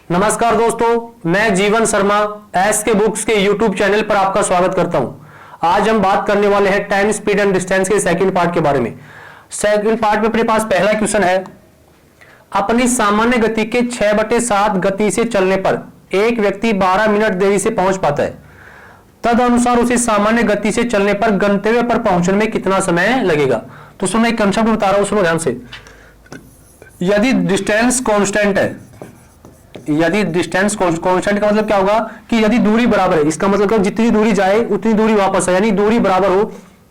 नमस्कार दोस्तों, मैं जीवन शर्मा एस के बुक्स के यूट्यूब चैनल पर आपका स्वागत करता हूं। आज हम बात करने वाले हैं टाइम, स्पीड एंड डिस्टेंस के सेकंड पार्ट के बारे में। सेकंड पार्ट में अपने पास पहला क्वेश्चन है, अपनी सामान्य गति के 6/7 गति से चलने पर एक व्यक्ति 12 मिनट देरी से पहुंच पाता है। तदनुसार उसे सामान्य गति से चलने पर गंतव्य पर पहुंचने में कितना समय लगेगा। तो सुनो, एक कंसेप्ट बता रहा हूं, सुनो ध्यान से। यदि डिस्टेंस कांस्टेंट है, यदि डिस्टेंस कांस्टेंट का मतलब क्या होगा कि यदि दूरी बराबर है, इसका मतलब जितनी दूरी जाए उतनी दूरी वापस है, यानी दूरी बराबर हो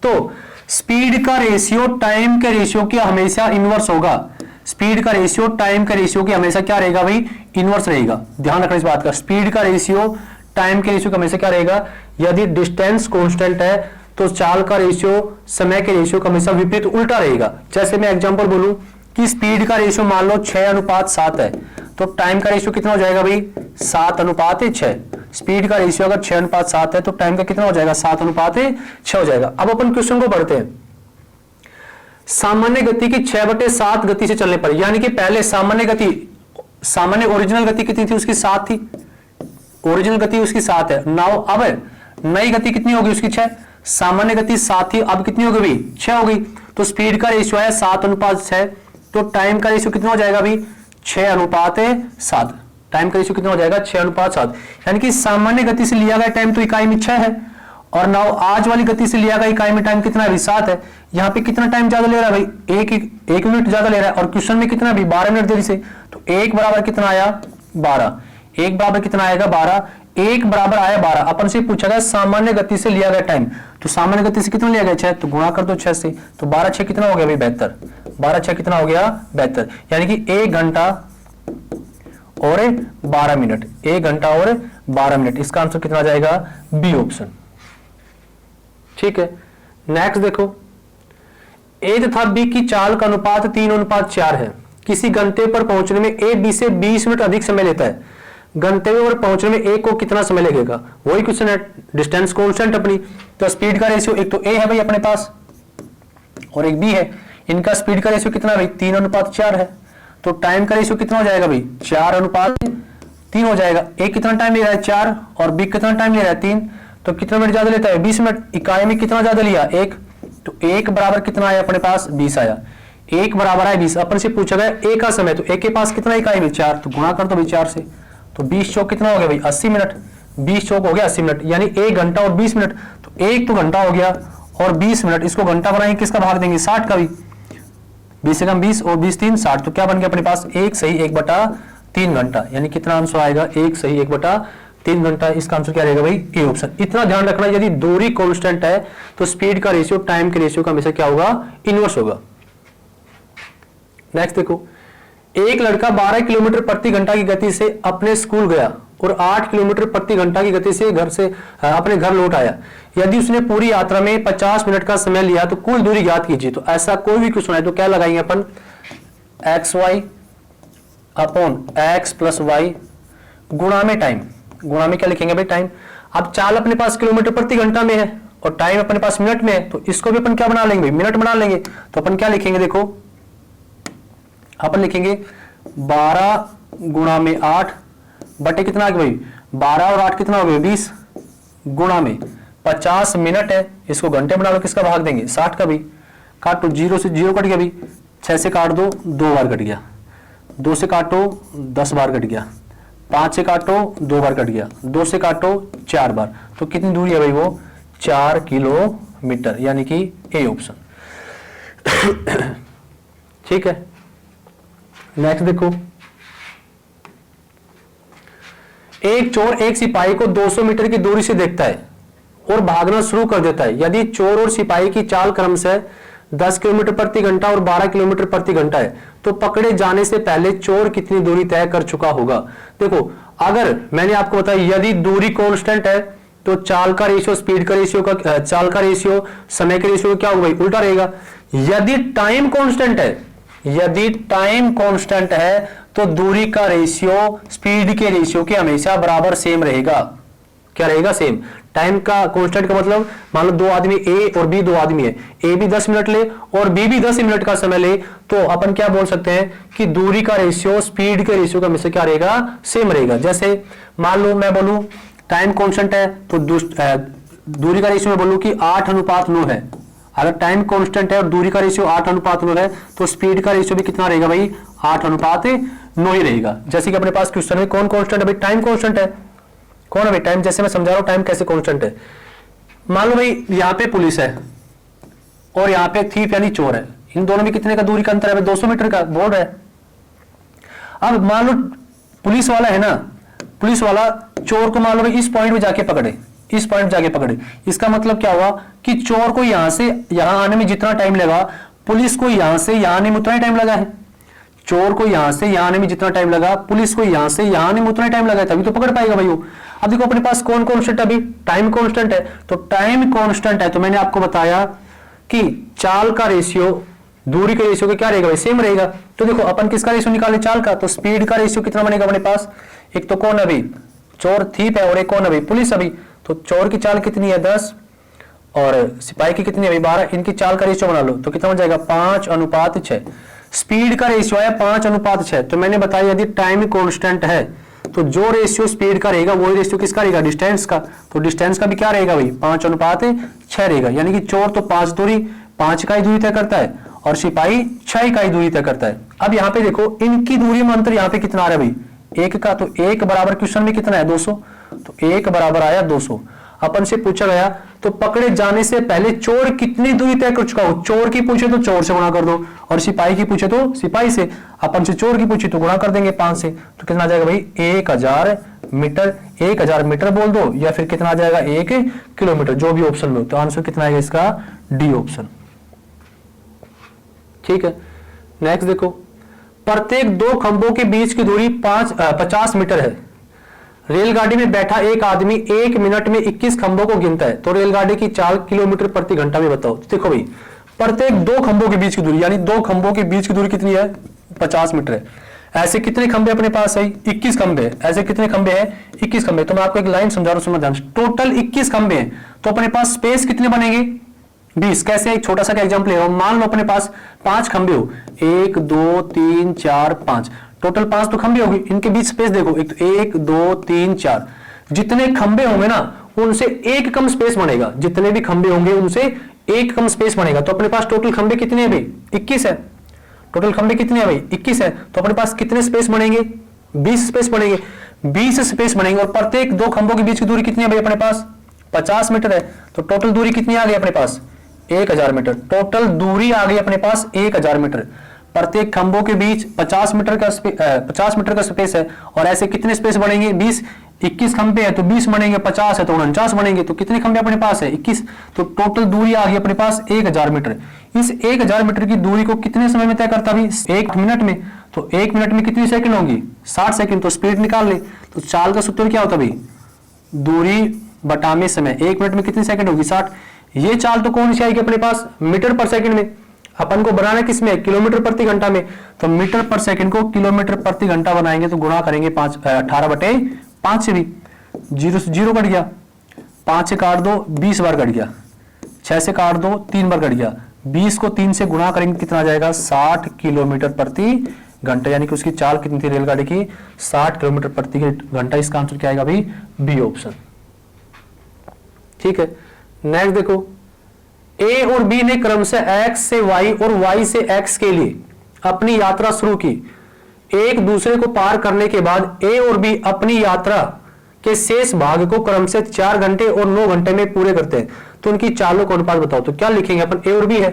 तो स्पीड का रेशियो टाइम के रेशियो की हमेशा इनवर्स होगा। स्पीड का रेशियो टाइम के रेशियो की हमेशा क्या रहेगा भाई, इनवर्स रहेगा। ध्यान रखना इस बात का, स्पीड का रेशियो टाइम के रेशियो का हमेशा क्या रहेगा। यदि डिस्टेंस कांस्टेंट है तो चाल का रेशियो समय के रेशियो का हमेशा विपरीत उल्टा रहेगा। जैसे मैं एग्जांपल बोलूं कि स्पीड का रेशियो मान लो 6:7 है, तो टाइम का रेशियो कितना हो जाएगा भाई, 7:6। स्पीड का रेशियो अगर 6:7 है तो टाइम का कितना हो जाएगा, 7:6 हो जाएगा। अब अपन क्वेश्चन को पढ़ते हैं। सामान्य गति की 6/7 गति से चलने पर, यानी कि पहले सामान्य ओरिजिनल गति कितनी थी, उसकी 7 थी। ओरिजिनल गति उसकी 7 है। नाउ अब नई गति कितनी होगी उसकी 6। सामान्य गति 7 थी, अब कितनी हो गई भाई, 6 हो गई। तो स्पीड का रेशियो है 7:6, तो टाइम का रेशियो कितना हो जाएगा भाई, 6:7। टाइम का रेशियो कितना हो जाएगा, 6:7। यानी कि सामान्य गति से लिया गया टाइम तो इकाई में 6 है, और नाउ आज वाली गति से लिया गया इकाई में टाइम कितना है, 7 है। यहाँ पे कितना टाइम ज्यादा ले रहा है भाई, एक मिनट ज्यादा ले रहा है, और क्वेश्चन में कितना भी 12 मिनट देरी से। तो एक बराबर कितना आया, 12। एक बराबर कितना आएगा, 12। एक बराबर आया 12। अपन से पूछा गया सामान्य गति से लिया गया टाइम, तो सामान्य गति से कितना लिया गया, 6, तो गुणा कर दो 6 से। तो 12×6 कितना हो गया भाई, 72। 12×6 कितना हो गया, 72। यानी कि 1 घंटा और 12 मिनट, 1 घंटा और 12 मिनट। इसका आंसर कितना आ जाएगा, बी ऑप्शन। ठीक है, नेक्स्ट देखो। ए तथा बी की चाल का अनुपात 3:4 है। किसी गंतव्य पर पहुंचने में ए बी से 20 मिनट अधिक समय लेता है। गंतव्य पर पहुंचने में ए को कितना समय लगेगा। वही क्वेश्चन है, डिस्टेंस कांस्टेंट अपनी। तो स्पीड का रेशियो एक तो ए है भाई अपने पास, और एक बी है। इनका स्पीड का रेशियो कितना भाई, 3:4 है। तो टाइम का रेशियो कितना हो जाएगा भाई, 4:3 हो जाएगा। ए कितना टाइम ले रहा है, 4, और बी कितना टाइम ले रहा है, 3। तो कितना मिनट ज्यादा लेता है, 20 मिनट। इकाई में कितना ज्यादा लिया, 1। तो 1 बराबर कितना आया अपने पास, 20 आया। 1 बराबर आया 20। अपन से पूछा गया ए का समय, तो ए के पास कितना इकाई में, 4, तो गुणा कर दो भाई 4 से। तो 20 चौक कितना हो गया भाई, 80 मिनट। 20 चौक हो गया 80 मिनट, यानी 1 घंटा और 20 मिनट। तो 1 तो घंटा हो गया और 20 मिनट, इसको घंटा बनाएंगे, किसका भाग देंगे, 60 का भी। 20 से कम 20 और 20 3 60। तो क्या बन गया अपने पास, 1 सही 1/3 घंटा। यानी कितना आंसर आएगा, 1 सही 1/3 घंटा। इसका आंसर क्या रहेगा भाई, ए ऑप्शन। इतना ध्यान रखना, यदि दूरी कांस्टेंट है तो स्पीड का रेशियो टाइम के रेशियो का हमेशा क्या होगा, इनवर्स होगा। नेक्स्ट देखो। एक लड़का 12 किलोमीटर प्रति घंटा की गति से अपने स्कूल गया और 8 किलोमीटर प्रति घंटा की गति से अपने घर लौट आया। यदि उसने पूरी यात्रा में 50 मिनट का समय लिया तो कुल दूरी ज्ञात कीजिए। तो ऐसा कोई भी क्वेश्चन है तो क्या लगाएंगे अपन, XY upon X plus Y गुणा में टाइम। गुणा में क्या लिखेंगे भाई, टाइम। अब चाल अपने पास किलोमीटर प्रति घंटा में है और टाइम अपने पास मिनट में है, तो इसको भी अपन क्या बना लेंगे, मिनट बना लेंगे। तो अपन क्या लिखेंगे, देखो अपन लिखेंगे 12 गुणा में 8 बटे कितना आ गया भाई, 12 और 8 कितना हो गया, 20 गुणा में 50 मिनट है। इसको घंटे बना लो, किसका भाग देंगे, 60 का भी। काटो, 0 से 0 कट गया भाई, 6 से काट दो 2 बार कट गया, 2 से काटो 10 बार कट गया, 5 से काटो 2 बार कट गया, 2 से काटो 4 बार। तो कितनी दूरी है भाई, वो 4 किलोमीटर, यानी कि ए ऑप्शन। ठीक है, नेक्स्ट देखो। एक चोर एक सिपाही को 200 मीटर की दूरी से देखता है और भागना शुरू कर देता है। यदि चोर और सिपाही की चाल क्रमशः 10 किलोमीटर प्रति घंटा और 12 किलोमीटर प्रति घंटा है, तो पकड़े जाने से पहले चोर कितनी दूरी तय कर चुका होगा। देखो, अगर मैंने आपको बताया यदि दूरी कांस्टेंट है तो चाल का रेशियो स्पीड का रेशियो का, चाल का रेशियो समय के रेशियो क्या होगा, उल्टा रहेगा। यदि टाइम कांस्टेंट है, यदि टाइम कांस्टेंट है तो दूरी का रेशियो स्पीड के रेशियो के हमेशा बराबर सेम रहेगा। क्या रहेगा, सेम। टाइम का कांस्टेंट का मतलब मान लो दो आदमी ए और बी, दो आदमी है, ए भी 10 मिनट ले और बी भी 10 मिनट का समय ले, तो अपन क्या बोल सकते हैं कि दूरी का रेशियो स्पीड के रेशियो का हमेशा क्या रहेगा, सेम रहेगा। जैसे मान लो मैं बोलूं टाइम कांस्टेंट है तो दूरी का रेशियो मैं बोलूं कि 8:9 है। अगर टाइम कांस्टेंट है और दूरी का रेशियो 8:9 है तो स्पीड का रेशियो भी कितना रहेगा भाई, 8:9 ही रहेगा। जैसे कि अपने पास क्वेश्चन में कौन कांस्टेंट है भाई, टाइम कांस्टेंट है। कौन है भाई टाइम, जैसे मैं समझा रहा हूं टाइम कैसे कांस्टेंट है। मान लो भाई यहां पे पुलिस है और यहां पे थीफ यानी चोर है, इन दोनों में कितने का दूरी का अंतर है भाई, 200 मीटर का बोर्ड है। अब मान लो पुलिस वाला है ना, पुलिस वाला चोर को मान लो इस पॉइंट में जाके पकड़े, इस पॉइंट जाके पकड़े, इसका मतलब क्या हुआ कि चोर को यहां से यहां आने में जितना टाइम लगा, पुलिस को यहां से यहां आने में उतना ही टाइम लगा है। चोर को यहां से यहां आने में जितना टाइम लगा, पुलिस को यहां से यहां आने में उतना ही टाइम लगा है, तभी तो पकड़ पाएगा भाई वो। अब देखो अपने पास कौन कांस्टेंट अभी, टाइम कांस्टेंट है, तो टाइम कांस्टेंट है तो मैंने आपको बताया कि चाल का रेशियो दूरी के रेशियो का क्या रहेगा भाई, सेम रहेगा। तो देखो अपन किसका रेशियो निकाले, चाल का, तो स्पीड का रेशियो कितना बनेगा अपने पास, एक तो कौन अभी चोर थीप है और एक कौन अभी पुलिस अभी, तो चोर की चाल कितनी है 10 और सिपाही की कितनी है अभी 12, इनकी चाल का रेशियो बना लो तो कितना हो जाएगा 5:6। स्पीड का रेशियो है 5:6। तो मैंने बताया यदि टाइम कांस्टेंट है तो जो रेशियो स्पीड का रहेगा वही रेशियो किसका रहेगा, डिस्टेंस का। तो डिस्टेंस का भी क्या रहेगा भाई 5:6 रहेगा, यानी कि चोर तो 5 इकाई दूरी तय करता है और सिपाही 6 इकाई दूरी तय करता है। अब यहाँ पे देखो इनकी दूरी में अंतर यहाँ पे कितना आ रहा है भाई, 1 का, तो 1 बराबर क्वेश्चन में कितना है 200, तो 1 बराबर आया 200। अपन से पूछा गया तो पकड़े जाने से पहले चोर कितनी दूरी तय कर चुका हो, चोर की पूछे तो चोर से गुणा कर दो और सिपाही की पूछे तो सिपाही से, अपन से चोर की पूछे तो गुणा कर देंगे 5 से, तो कितना आ जाएगा भाई 1000 मीटर। 1000 मीटर बोल दो या फिर कितना आ जाएगा 1 किलोमीटर, जो भी ऑप्शन लो, तो आंसर कितना आएगा इसका, डी ऑप्शन। ठीक है, नेक्स्ट देखो, प्रत्येक दो खंभों के बीच की दूरी 50 मीटर है। रेलगाड़ी में बैठा एक आदमी 1 मिनट में 21 खंभों को गिनता है, तो रेलगाड़ी की चाल किलोमीटर प्रति घंटा में बताओ। तो देखो भाई प्रत्येक दो खंभों के बीच की दूरी, यानी दो खंभों के बीच की दूरी कितनी है 50 मीटर है। ऐसे कितने खंभे अपने पास है, 21 खंभे। ऐसे कितने खंभे हैं 21 खंभे। तो मैं आपको एक लाइन समझा रहा हूं, सुनना ध्यान से। टोटल 21 खंभे हैं तो अपने पास स्पेस कितने बनेंगे 20। कैसे, एक छोटा सा एग्जांपल ले रहा हूं, मान लो अपने पास 5 खंभे हो, 1 2 3 4 5, टोटल 5 तो खंभे होगी, इनके बीच स्पेस देखो, 1 2 3 4, जितने खंभे होंगे ना उनसे एक कम स्पेस बनेगा, जितने भी खंभे होंगे उनसे एक कम स्पेस बनेगा। तो अपने पास टोटल खंभे कितने हैं भाई 21 है, टोटल खंभे कितने हैं भाई 21 है, तो अपने पास कितने स्पेस बनेंगे 20 स्पेस बनेंगे, 20 स्पेस बनेंगे। और प्रत्येक दो खंभों के बीच की दूरी कितनी है भाई अपने पास 50 मीटर है, तो टोटल दूरी कितनी आ गई अपने पास 1000 मीटर। टोटल दूरी आ गई अपने पास 1000 मीटर। प्रत्येक खंभों के बीच 50 मीटर का स्पेस है और ऐसे कितने स्पेस बनेंगे 20, 21 खंभे है तो 20 बनेंगे, 50 है तो 49 बनेंगे, तो कितने खंभे अपने पास है 21, तो टोटल दूरी आ गई अपने पास 1000 मीटर। इस 1000 मीटर की दूरी को कितने समय में तय करता भी 1 मिनट में, तो 1 मिनट में कितनी सेकंड होंगी 60 सेकंड। तो स्पीड निकाल ले, तो चाल का सूत्र क्या होता भाई दूरी बटा में समय, 1 मिनट में कितनी सेकंड होगी 60। ये चाल तो कौन सी आएगी अपने पास मीटर पर सेकंड में, अपन को बनाना किस में किलोमीटर प्रति घंटा में, तो मीटर पर सेकंड को किलोमीटर प्रति घंटा बनाएंगे तो गुणा करेंगे 18/5 से, भी 0 से 0 कट गया, 5 से काट दो 20 बार कट गया, 6 से काट दो 3 बार कट गया, 20 को 3 से गुणा करेंगे कितना आ जाएगा 60 किलोमीटर प्रति घंटा, यानी कि उसकी चाल कितनी थी रेलगाड़ी की 60 किलोमीटर प्रति घंटा। इसका आंसर क्या आएगा भाई बी ऑप्शन। ठीक है, नेक्स्ट देखो, ए और बी ने क्रमशः x से y और y से x के लिए अपनी यात्रा शुरू की। एक दूसरे को पार करने के बाद ए और बी अपनी यात्रा के शेष भाग को क्रमशः 4 घंटे और 9 घंटे में पूरे करते हैं, तो उनकी चालों का अनुपात बताओ। तो क्या लिखेंगे अपन, ए और बी है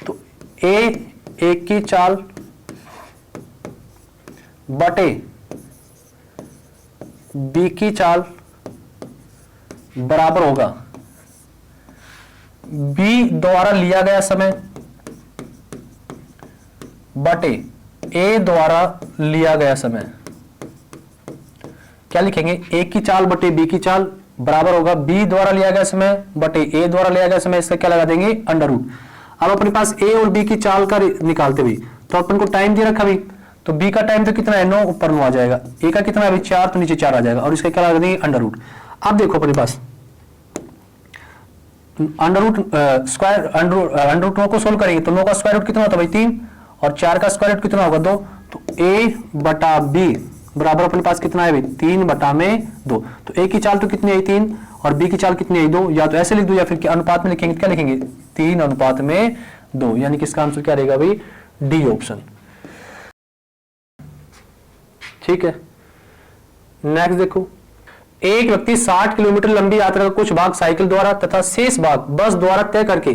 तो ए एक की चाल बटे बी की चाल बराबर होगा बी द्वारा लिया गया समय बटे ए द्वारा लिया गया समय। क्या लिखेंगे, ए की चाल बटे बी की चाल बराबर होगा बी द्वारा लिया गया समय बटे ए द्वारा लिया गया समय। इसका क्या लगा देंगे अंडर रूट। अब अपने पास ए और बी की चाल का निकालते भी, तो अपन को टाइम दे रखा भी, तो बी का टाइम तो कितना है 9, ऊपर 9 आ जाएगा, ए का कितना है 4, तो नीचे 4 आ जाएगा, और इसका क्या लगा देंगे अंडर रूट। अब देखो अपने पास under root square under root 9 को सोल्व करेंगे तो 9 का स्क्वायर रूट कितना होता है भाई 3, और 4 का स्क्वायर रूट कितना होगा 2, तो a/b बराबर अपने पास कितना है भाई 3/2। तो a की चाल तो कितनी आई 3 और b की चाल कितनी आई 2, या तो ऐसे लिख दो या फिर अनुपात में लिखेंगे, क्या लिखेंगे 3:2, यानी कि इसका आंसर क्या रहेगा भाई डी ऑप्शन। ठीक है, नेक्स्ट देखो, एक व्यक्ति 60 किलोमीटर लंबी यात्रा का कुछ भाग साइकिल द्वारा तथा शेष भाग बस द्वारा तय करके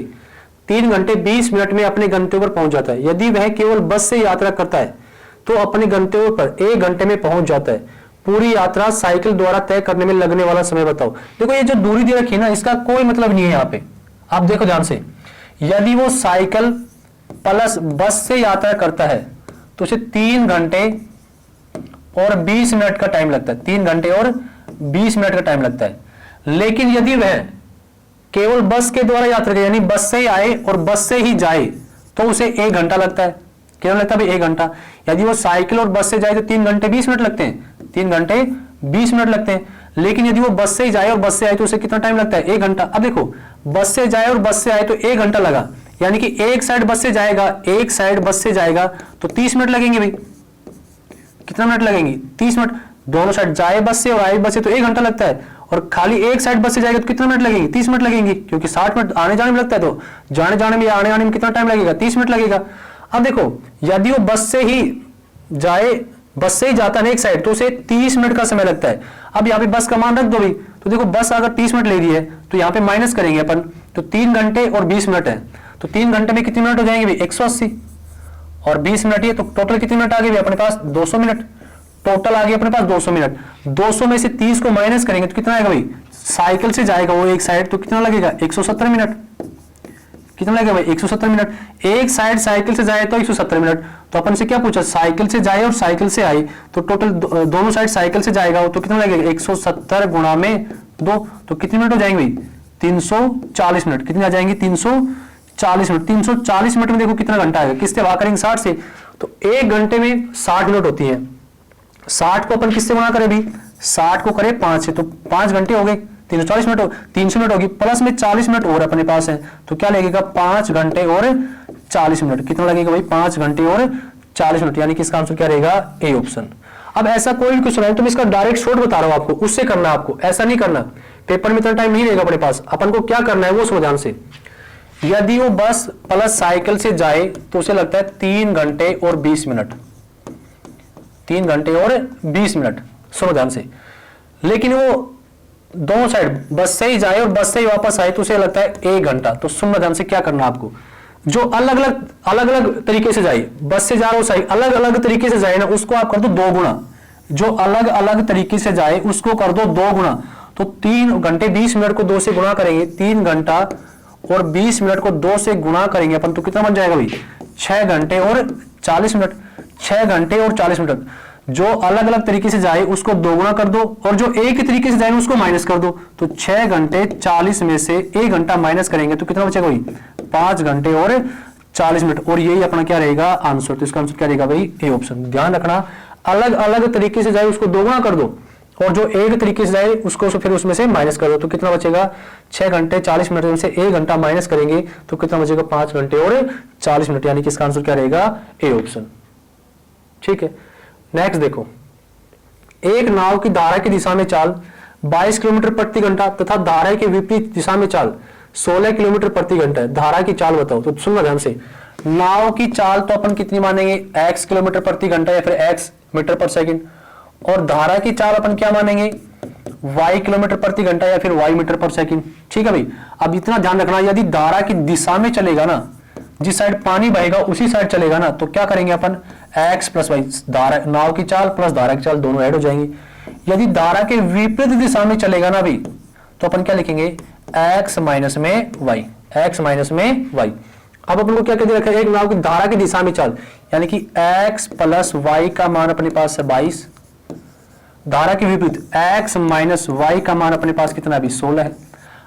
3 घंटे 20 मिनट में अपने गंतव्य पर पहुंच जाता है। यदि वह केवल बस से यात्रा करता है तो अपने गंतव्य पर 1 घंटे में पहुंच जाता है। पूरी यात्रा साइकिल द्वारा तय करने में लगने वाला समय बताओ। देखो ये जो दूरी दे रखी है ना, इसका कोई मतलब नहीं है यहाँ पे, आप देखो ध्यान से। यदि वो साइकिल प्लस बस से यात्रा करता है तो उसे 3 घंटे और 20 मिनट का टाइम लगता है, 3 घंटे और 20 मिनट का टाइम लगता है। लेकिन यदि वह केवल बस के द्वारा यात्रा करे, यानी बस से ही आए और बस से ही जाए, तो उसे 1 घंटा लगता है। कितना लगता है भाई 1 घंटा। यदि वो साइकिल और बस से जाए तो 3 घंटे 20 मिनट लगते हैं, 3 घंटे 20 मिनट लगते हैं। लेकिन यदि वो बस से ही जाए और बस से आए तो उसे कितना टाइम लगता है 1 घंटा। अब देखो बस से जाए और बस से आए तो 1 घंटा लगा, यानी कि एक साइड बस से जाएगा, एक साइड बस से जाएगा तो 30 मिनट लगेंगे भाई। कितना मिनट लगेंगे 30 मिनट। दोनों साइड जाए बस से और आए बस से तो 1 घंटा लगता है, और खाली एक साइड बस से जाएगा तो कितना मिनट लगेंगे 30 मिनट लगेंगे, क्योंकि 60 मिनट आने जाने में लगता है, तो जाने जाने में आने आने में कितना टाइम लगेगा 30 मिनट लगेगा। अब देखो यदि वो बस से ही जाए, बस से ही जाता है एक साइड, तो उसे 30 मिनट का समय लगता है। अब यहाँ पे बस का मान रख दो भाई, तो देखो बस अगर 30 मिनट ले रही है तो यहाँ पे माइनस करेंगे अपन, तो 3 घंटे और 20 मिनट है, तो 3 घंटे में कितने मिनट हो जाएंगे भाई 180, और 20 मिनट ही, तो टोटल कितने मिनट आ गए अपने पास 200 मिनट। टोटल आ गया अपने पास 200 मिनट। 200 में से 30 को माइनस करेंगे तो कितना आएगा भाई, साइकिल से जाएगा वो एक साइड तो कितना लगेगा 170 मिनट। कितना लगेगा भाई 170 मिनट। एक साइड साइकिल से जाए तो 170 मिनट। तो अपन से क्या पूछा, साइकिल से जाए और साइकिल से आई, तो टोटल दोनों साइड साइकिल से जाएगा तो कितना लगेगा 170 गुणा में 2, तो कितने मिनट हो जाएंगे भाई 340 मिनट। कितने आ जाएंगे 340 मिनट। 340 मिनट में देखो कितना घंटा आएगा, किससे भाग करेंगे 60 से, तो 1 घंटे में 60 मिनट होती है। 60 को अपन किससे गुणा करें भी, 60 को करें 5 से, तो 5 घंटे हो गए, 340 मिनट हो, 300 मिनट होगी, प्लस में 40 मिनट और अपने पास है, तो क्या लगेगा 5 घंटे और 40 मिनट। कितना लगेगा भाई 5 घंटे और 40 मिनट, यानी कि इसका आंसर क्या रहेगा ए ऑप्शन। अब ऐसा कोई भी क्वेश्चन है तो मैं इसका डायरेक्ट शॉर्ट बता रहा हूं आपको, उससे करना आपको, ऐसा नहीं करना, पेपर में इतना टाइम नहीं रहेगा अपने पास। अपन को क्या करना है वो समझ ध्यान से। यदि वो बस प्लस साइकिल से जाए तो उसे लगता है 3 घंटे और 20 मिनट, 3 घंटे और 20 मिनट, सुनो ध्यान से। लेकिन वो दोनों साइड बस से ही जाए और बस से ही वापस आए तो उसे लगता है 1 घंटा। तो सुनना ध्यान से, क्या करना आपको, जो अलग अलग तरीके से जाए, बस से जा रहा हो साइड अलग अलग तरीके से जाए ना, उसको आप कर दो 2 गुना। जो अलग अलग तरीके से जाए उसको कर दो 2 गुना। तो 3 घंटे 20 मिनट को 2 से गुणा करेंगे, 3 घंटा और 20 मिनट को 2 से गुणा करेंगे अपन, तो कितना बन जाएगा भाई 6 घंटे और 40 मिनट। 6 घंटे और 40 मिनट। जो अलग अलग तरीके से जाए उसको 2 गुना कर दो, और जो एक ही तरीके से जाए उसको माइनस कर दो। तो 6 घंटे 40 में से 1 घंटा माइनस करेंगे तो कितना बचेगा भाई 5 घंटे और 40 मिनट, और यही अपना क्या रहेगा आंसर। तो इसका आंसर क्या रहेगा भाई ए ऑप्शन। ध्यान रखना, अलग अलग तरीके से जाए उसको 2 गुना कर दो, और जो एक तरीके से जाए उसको फिर उसमें से माइनस कर दो। तो कितना बचेगा 6 घंटे 40 मिनट में से 1 घंटा माइनस करेंगे तो कितना बचेगा 5 घंटे और 40 मिनट, यानी कि इसका आंसर क्या रहेगा ए ऑप्शन। ठीक है, नेक्स्ट देखो, एक नाव की धारा की दिशा में चाल 22 किलोमीटर प्रति घंटा तथा धारा के विपरीत दिशा में चाल 16 किलोमीटर प्रति घंटा है। धारा की चाल बताओ। तो सुनना ध्यान से, नाव की चाल तो अपन कितनी मानेंगे x किलोमीटर प्रति घंटा या फिर x मीटर पर सेकंड, और धारा की चाल अपन क्या मानेंगे y किलोमीटर प्रति घंटा या फिर y मीटर पर सेकंड। ठीक है भाई, अब इतना ध्यान रखना, यदि धारा की दिशा में चलेगा ना, जिस साइड पानी बहेगा उसी साइड चलेगा ना, तो क्या करेंगे अपन x प्लस वाई, धारा नाव की चाल प्लस धारा की चाल दोनों ऐड हो जाएंगे। यदि धारा के विपरीत दिशा में चलेगा ना भाई, तो अपन क्या लिखेंगे x माइनस में y, x माइनस में y। अब अपन को क्या कह रखा है, एक नाव की धारा की दिशा में चाल, यानी कि x प्लस y का मान अपने पास है 22, धारा के विपरीत x माइनस y का मान अपने पास कितना है 16 है।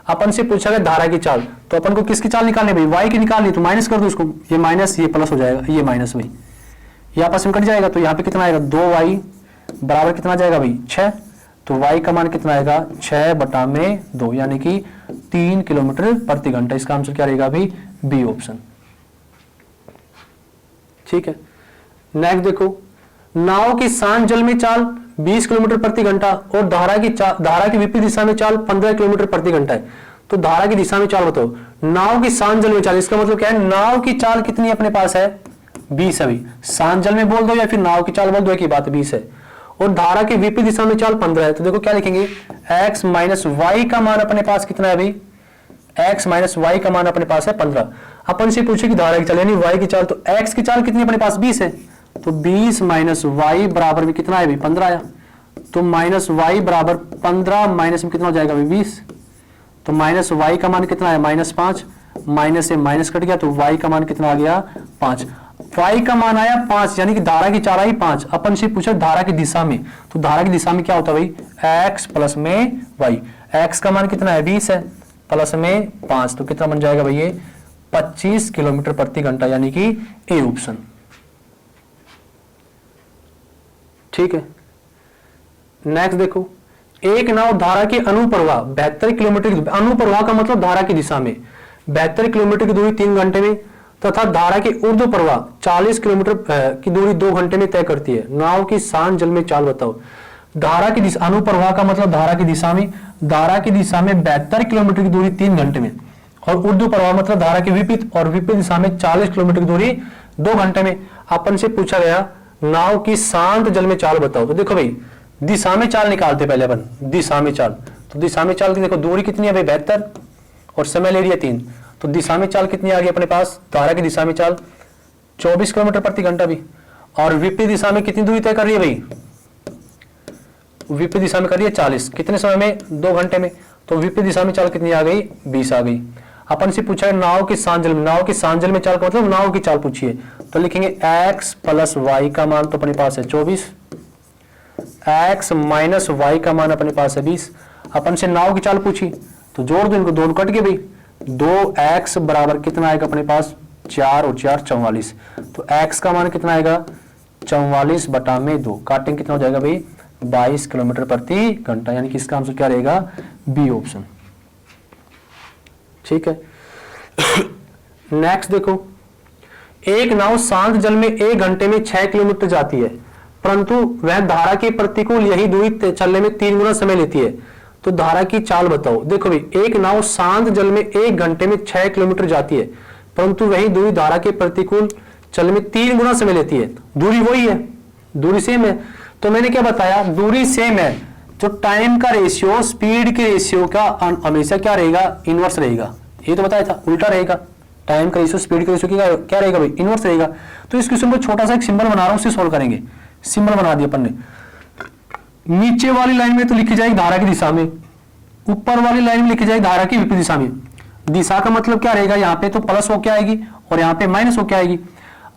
अपन से पूछा गया धारा की चाल, तो अपन को किसकी चाल निकालनी भाई y की निकालनी, तो माइनस कर दो उसको, ये माइनस ये प्लस हो जाएगा, ये माइनस भाई ये आपस में कट जाएगा, तो यहाँ पे कितना आएगा 2y बराबर कितना जाएगा भाई 6। तो y का मान कितना आएगा 6/2 यानी कि 3 किलोमीटर प्रति घंटा। इसका आंसर क्या रहेगा अभी बी ऑप्शन। ठीक है, नेक्स्ट देखो, नाव की शांत जल में चाल 20 किलोमीटर प्रति घंटा और धारा की विपरीत दिशा में चाल 15 किलोमीटर प्रति घंटा है। तो धारा की दिशा में चाल बताओ, नाव की शांत जल में चाल, इसका मतलब क्या है, नाव की चाल कितनी अपने पास है 20 अभी, शांत जल में बोल दो या फिर नाव की चाल बोल दो, एक ही बात 20 है, और धारा की विपरीत दिशा में चाल 15 है। तो देखो क्या लिखेंगे, x माइनस वाई का मान अपने पास कितना है अभी, x माइनस वाई का मान अपने पास है 15। अपन से पूछे कि धारा की चाल यानी y की चाल, तो x की चाल कितनी अपने पास 20 है, तो 20 माइनस वाई बराबर में कितना है अभी 15 आया, तो माइनस वाई बराबर 15 माइनस में कितना हो जाएगा अभी 20, तो माइनस वाई का मान कितना है -5, माइनस से माइनस कट गया तो y का मान कितना आ गया 5, y का मान आया 5 यानी कि धारा की चाल आई 5। अपन से पूछा धारा की दिशा में, तो धारा की दिशा में क्या होता है भाई x प्लस में y, x का मान कितना है 20 है प्लस में 5, तो कितना बन जाएगा भाई ये 25 किलोमीटर प्रति घंटा यानी कि ए ऑप्शन। ठीक है, नेक्स्ट देखो, एक नाव धारा के अनुप्रवाह 72 किलोमीटर की, अनुप्रवाह का मतलब धारा की दिशा में 72 किलोमीटर की दूरी 3 घंटे में तथा धारा के ऊर्ध्व प्रवाह 40 किलोमीटर की दूरी 2 घंटे में तय करती है। नाव की शांत जल में चाल बताओ। धारा की दिशा, अनुप्रवाह का मतलब धारा की दिशा में 72 किलोमीटर की दूरी 3 घंटे में, और ऊर्ध्व प्रवाह मतलब धारा के विपरीत, और विपरीत दिशा में 40 किलोमीटर की दूरी 2 घंटे में। अपन से पूछा गया नाव की शांत जल में चाल बताओ। तो देखो भाई दिशा में चाल निकालते पहले अपन, दिशा में चाल, तो दिशा में चाल की देखो दूरी कितनी है भाई 72 और समय ले लिया 3, तो दिशा में चाल कितनी आ गई अपने पास, धारा की दिशा में चाल 24 किलोमीटर प्रति घंटा भी, और विपरीत दिशा में कितनी दूरी तय कर रही है भाई, विपरीत दिशा में कर रही है 40, कितने समय में 2 घंटे में, तो विपरीत दिशा में चाल कितनी आ गई 20 आ गई। अपन से पूछा है नाव की शांत जल में, नाव की शांत जल में चाल का मतलब नाव की चाल पूछिए, तो लिखेंगे x प्लस वाई का मान तो अपने पास है 24, x माइनस वाई का मान अपने पास है 20। अपन से नाव की चाल पूछी तो जोड़ दो इनको, दोनों कट गए भाई, 2x बराबर कितना आएगा अपने पास 4 और 4 44, तो x का मान कितना आएगा 44/2, काटेंगे कितना हो जाएगा भाई 22 किलोमीटर प्रति घंटा, यानी कि इसका आंसर क्या रहेगा बी ऑप्शन। ठीक है, नेक्स्ट देखो, एक नाव शांत जल में 1 घंटे में 6 किलोमीटर जाती है, परंतु वह धारा के प्रतिकूल यही दूरी चलने में 3 गुना समय लेती है। तो धारा की चाल बताओ। देखो भाई एक नाव शांत जल में 1 घंटे में 6 किलोमीटर जाती है, परंतु वही दूरी धारा के प्रतिकूल चलने में 3 गुना समय लेती है। दूरी वही है, दूरी सेम है, तो मैंने क्या बताया, दूरी सेम है, तो टाइम का रेशियो स्पीड के रेशियो का हमेशा क्या रहेगा, इनवर्स रहेगा। ये तो बताया था, उल्टा रहेगा। टाइम का रेशियो स्पीड का रेशियो क्या रहेगा भाई, इनवर्स रहेगा। तो इस क्वेश्चन को छोटा सा एक सिंबल बना रहा हूं, उससे सोल्व करेंगे। सिंबल बना दिया अपन ने, नीचे वाली लाइन में तो लिखी जाएगी धारा की दिशा में, ऊपर वाली लाइन में लिखी जाएगी धारा की विपरीत दिशा में। दिशा का मतलब क्या रहेगा, यहाँ पे तो प्लस होके आएगी और यहाँ पे माइनस होके आएगी।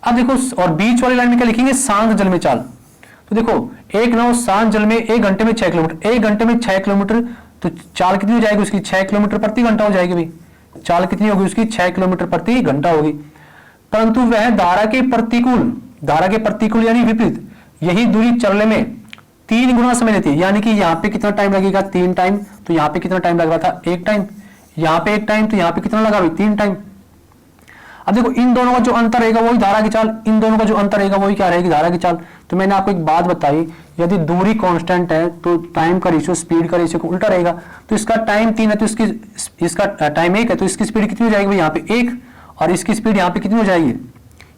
अब देखो, और बीच वाली लाइन में क्या लिखेंगे, शांत जल में चाल। तो देखो एक नाव शांत जल में 1 घंटे में 6 किलोमीटर, 1 घंटे में 6 किलोमीटर, तो चाल कितनी हो जाएगी उसकी, 6 किलोमीटर प्रति घंटा हो जाएगी भाई। चाल कितनी होगी उसकी, 6 किलोमीटर प्रति घंटा होगी, परंतु वह धारा के प्रतिकूल यानी विपरीत यही दूरी चलने में 3 गुना समय लेती है। यानी कि यहाँ पे कितना टाइम लगेगा, 3 टाइम, तो यहाँ पे कितना टाइम लग रहा था, 1 टाइम, यहाँ पे 1 टाइम, तो यहाँ पे कितना लगा भाई, 3 टाइम। अब देखो इन दोनों का जो अंतर रहेगा वही धारा की चाल, इन दोनों का जो अंतर रहेगा वही क्या रहेगी, धारा की चाल। तो मैंने आपको एक बात बताई, यदि दूरी कांस्टेंट है तो टाइम का रेशियो स्पीड का रेशियो को उल्टा रहेगा। तो इसका टाइम 3 है तो इसका टाइम 1 है, तो इसकी स्पीड कितनी हो जाएगी भाई, यहाँ पे 1, और इसकी स्पीड यहाँ पे कितनी हो जाएगी,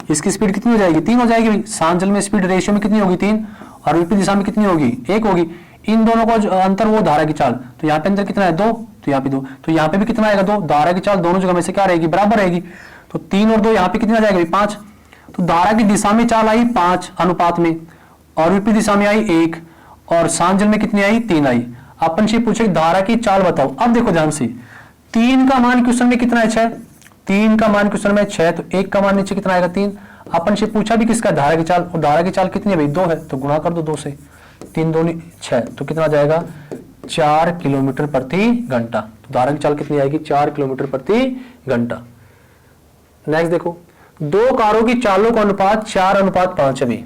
इसकी स्पीड कितनी हो जाएगी, 3 हो जाएगी भाई। शांत जल में स्पीड रेशियो में कितनी होगी, 3, और विपरीत दिशा में कितनी होगी, 1 होगी। इन दोनों का जो अंतर वो धारा की चाल, तो यहाँ पे अंतर कितना है, 2, तो यहाँ पे 2, तो यहाँ पे भी कितना आएगा, 2। धारा की चाल दोनों जगह में से क्या रहेगी, बराबर रहेगी, तो 3 और 2 यहाँ पे कितना आ जाएगा, 5। तो धारा की दिशा में चाल आई 5 अनुपात में, और विपरीत दिशा में आई 1, और शांत जल में कितनी आई, 3 आई। अपन से पूछे धारा की चाल बताओ। अब देखो ध्यान से, 3 का मान क्वेश्चन में कितना है, 6, 3 का मान क्वेश्चन में 6, तो 1 का मान नीचे कितना आएगा, 3। अपन से पूछा भी किसका, धारा की चाल, और धारा की चाल कितनी है भाई, 2 है, तो गुणा कर दो 2 से, 3 2 6, तो कितना आ जाएगा 4 किलोमीटर प्रति घंटा। तो धारा की चाल कितनी आएगी, 4 किलोमीटर प्रति घंटा। नेक्स्ट देखो, 2 कारों की चालों का अनुपात 4:5 है भाई।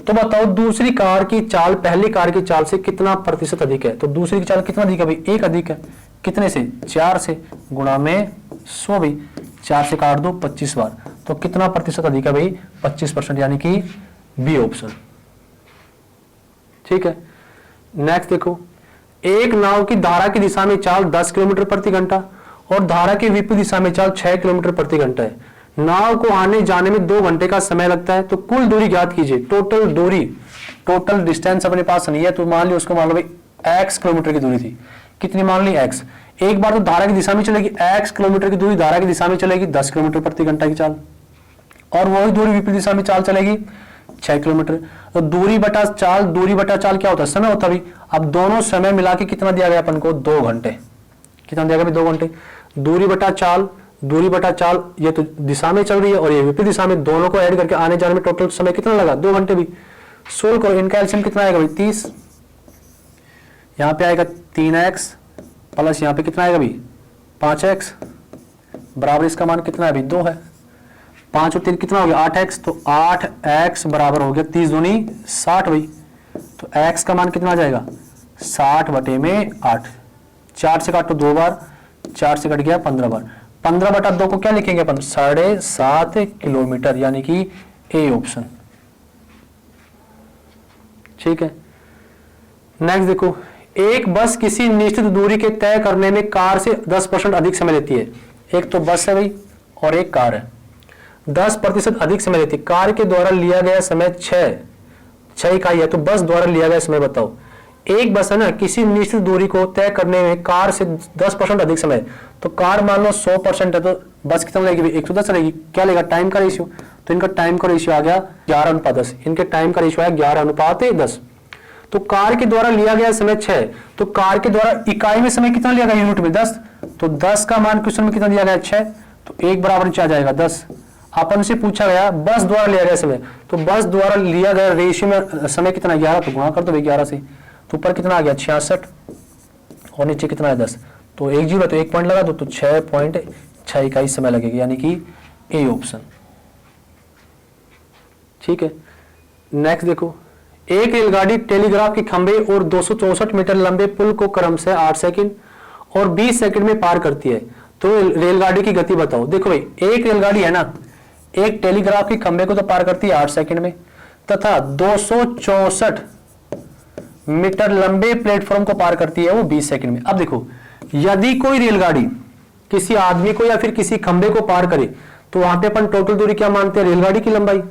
तो बताओ दूसरी कार की चाल पहली कार की चाल से कितना प्रतिशत अधिक है? तो दूसरी की चाल कितना अधिक है भाई? 1 अधिक है। कितने से? 4 से, गुणा में 100 भाई, 4 से काट दो 25 बार, तो कितना प्रतिशत अधिक है भाई? 25%, यानी कि बी ऑप्शन। ठीक है, नेक्स्ट देखो, एक नाव की धारा की दिशा में चाल 10 किलोमीटर प्रति घंटा और धारा के विपरीत दिशा में चाल 6 किलोमीटर प्रति घंटा है। नाव को आने जाने में 2 घंटे का समय लगता है, तो कुल दूरी ज्ञात कीजिए। टोटल दूरी, टोटल डिस्टेंस अपने पास नहीं है, तो मान ली उसको, मान लो भाई x किलोमीटर की दूरी थी। कितनी मान ली? x। एक बार तो धारा की दिशा में चलेगी, x किलोमीटर की दूरी धारा की दिशा में चलेगी 10 किलोमीटर प्रति घंटा की चाल, और वही दूरी विपरीत दिशा में चाल चलेगी 6 किलोमीटर। तो दूरी बटा चाल, दूरी बटा चाल क्या होता है? समय होता है। अब दोनों समय मिला के कितना दिया गया अपन को? 2 घंटे। कितना दिया गया? 2 घंटे। दूरी बटा चाल, दूरी बटा चाल, ये तो दिशा में चल रही है और ये विपरीत दिशा में, दोनों को ऐड करके आने जाने में टोटल समय कितना लगा? 2 घंटे भी। सोल्व करो, इनका एलसीएम कितना आएगा भाई? 30। यहाँ पे आएगा 3x प्लस यहाँ पे कितना आएगा भाई? 5x बराबर इसका मान कितना है भाई? 2 है। 5 और 3 कितना हो गया? 8x। तो 8x बराबर हो गया 30 दूनी 60 भाई। तो x का मान कितना आ जाएगा? 60 बटे में 8। 4 से काटो 2 बार, 4 से कट गया 15 बार। 15 बटा 2 को क्या लिखेंगे अपन? 7.5 किलोमीटर, यानी कि ए ऑप्शन। ठीक है, नेक्स्ट देखो, एक बस किसी निश्चित दूरी के तय करने में कार से 10% अधिक समय लेती है। एक तो बस है भाई और एक कार है, 10% अधिक समय लेती है। कार के द्वारा लिया गया समय 6 इकाई है, तो बस द्वारा लिया गया समय बताओ। एक बस है ना, किसी निश्चित दूरी को तय करने में कार से 10% अधिक समय, तो कार मान लो 100% है, तो बस कितना लेगी? 110 रहेगी। क्या लेगा? टाइम का रेशियो। तो इनका टाइम का रेशियो आ गया 11:10। इनके टाइम का रेशियो है 11:10। तो कार के द्वारा लिया गया समय 6, तो कार के द्वारा इकाई में समय कितना लिया गया? यूनिट में 10। तो 10 का मान क्वेश्चन में कितना दिया गया? 6। तो 1 बराबर नीचे आ जाएगा 10। अपन से पूछा गया बस द्वारा लिया गया समय, तो बस द्वारा लिया गया रेशियो में समय कितना? 11। तो गुणा कर दो भाई 11 से, तो ऊपर कितना आ गया? 66 और नीचे कितना है? 10। तो 1 जीरो, तो 1 पॉइंट लगा दो, तो 6.6 इकाई समय लगेगी, यानी कि ए ऑप्शन। ठीक है, नेक्स्ट देखो, एक रेलगाड़ी टेलीग्राफ के खंभे और 264 मीटर लंबे पुल को क्रम से 8 सेकंड और 20 सेकंड में पार करती है, तो रेलगाड़ी की गति बताओ। देखो भाई, एक रेलगाड़ी है ना, एक टेलीग्राफ के खंभे को तो पार करती है 8 सेकंड में, तथा 264 मीटर लंबे प्लेटफॉर्म को पार करती है वो 20 सेकंड में। अब देखो, यदि कोई रेलगाड़ी किसी आदमी को या फिर किसी खंभे को पार करे, तो वहां पे अपन टोटल दूरी क्या मानते हैं? रेलगाड़ी की लंबाई।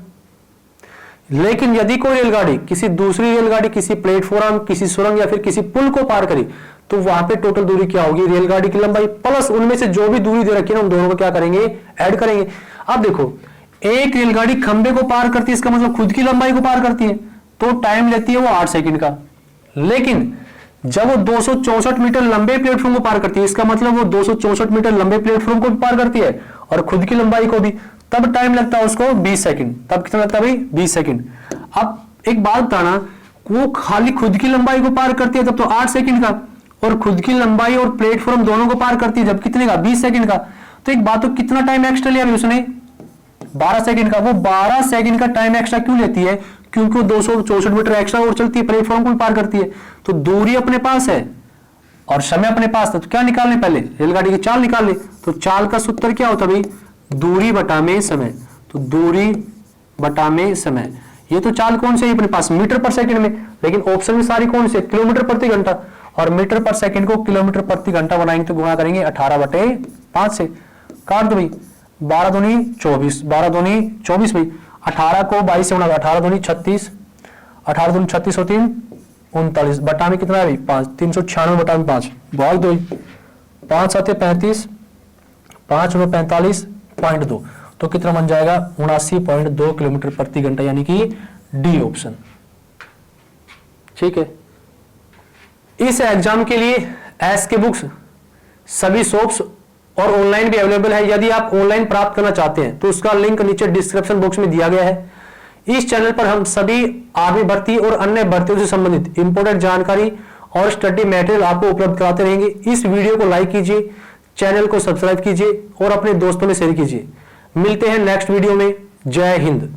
लेकिन यदि कोई रेलगाड़ी किसी दूसरी रेलगाड़ी, किसी प्लेटफॉर्म, किसी सुरंग या फिर किसी पुल को पार करे, तो वहां पे टोटल दूरी क्या होगी? रेलगाड़ी की लंबाई प्लस उनमें से जो भी दूरी दे रखी है ना, उन दोनों को क्या करेंगे? ऐड करेंगे। अब देखो, एक रेलगाड़ी खंभे को पार करती है, इसका मतलब खुद की लंबाई को पार करती है, तो टाइम लेती है वो 8 सेकंड का। लेकिन जब वो 264 मीटर लंबे प्लेटफॉर्म को पार करती है, इसका मतलब वो 264 मीटर लंबे प्लेटफॉर्म को भी पार करती है और खुद की लंबाई को भी, तब टाइम लगता है उसको 20 सेकंड। तब कितना लगता है भाई? 20 सेकंड। अब एक बात बताना, वो खाली खुद की लंबाई को पार करती है तब तो 8 सेकंड का, और खुद की लंबाई और प्लेटफॉर्म दोनों को पार करती है जब कितने का? 20 सेकंड का। तो एक बात, तो कितना टाइम एक्स्ट्रा लिया उसने? 12 सेकंड का। वो 12 सेकंड का टाइम एक्स्ट्रा क्यों लेती है? क्योंकि वो 264 मीटर एक्स्ट्रा और चलती है, प्लेटफॉर्म को भी पार करती है। तो दूरी अपने पास है और समय अपने पास है, तो क्या निकालने? पहले रेलगाड़ी की चाल निकाल ले। तो चाल का सूत्र क्या होता है भाई? दूरी बटा में समय। तो दूरी बटा में समय। ये तो चाल कौन सी है अपने पास? मीटर पर सेकंड में, लेकिन ऑप्शन में सारी कौन सी? किलोमीटर प्रति घंटा। और मीटर पर सेकंड को किलोमीटर प्रति घंटा बनाएंगे तो गुणा करेंगे 18/5 से। काट दो भाई, 12 दूनी 24, 12 दूनी 24 भाई। 18 को 22 से गुणा, 18 दूनी 36, 18 दूनी 36 होती 39, बटा में कितना है भाई? 5, 396 बटा में 5, भाग दो, 5 7 35, 5 9 45.2, तो कितना बन जाएगा? 79.2 किलोमीटर प्रति घंटा, यानी कि डी ऑप्शन। ठीक है, इस एग्जाम के लिए एस के बुक्स सभी शॉप्स और ऑनलाइन भी अवेलेबल है। यदि आप ऑनलाइन प्राप्त करना चाहते हैं तो उसका लिंक नीचे डिस्क्रिप्शन बॉक्स में दिया गया है। इस चैनल पर हम सभी आर्मी भर्ती और अन्य भर्तियों से संबंधित इंपोर्टेंट जानकारी और स्टडी मटेरियल आपको उपलब्ध कराते रहेंगे। इस वीडियो को लाइक कीजिए, चैनल को सब्सक्राइब कीजिए और अपने दोस्तों में शेयर कीजिए। मिलते हैं नेक्स्ट वीडियो में। जय हिंद।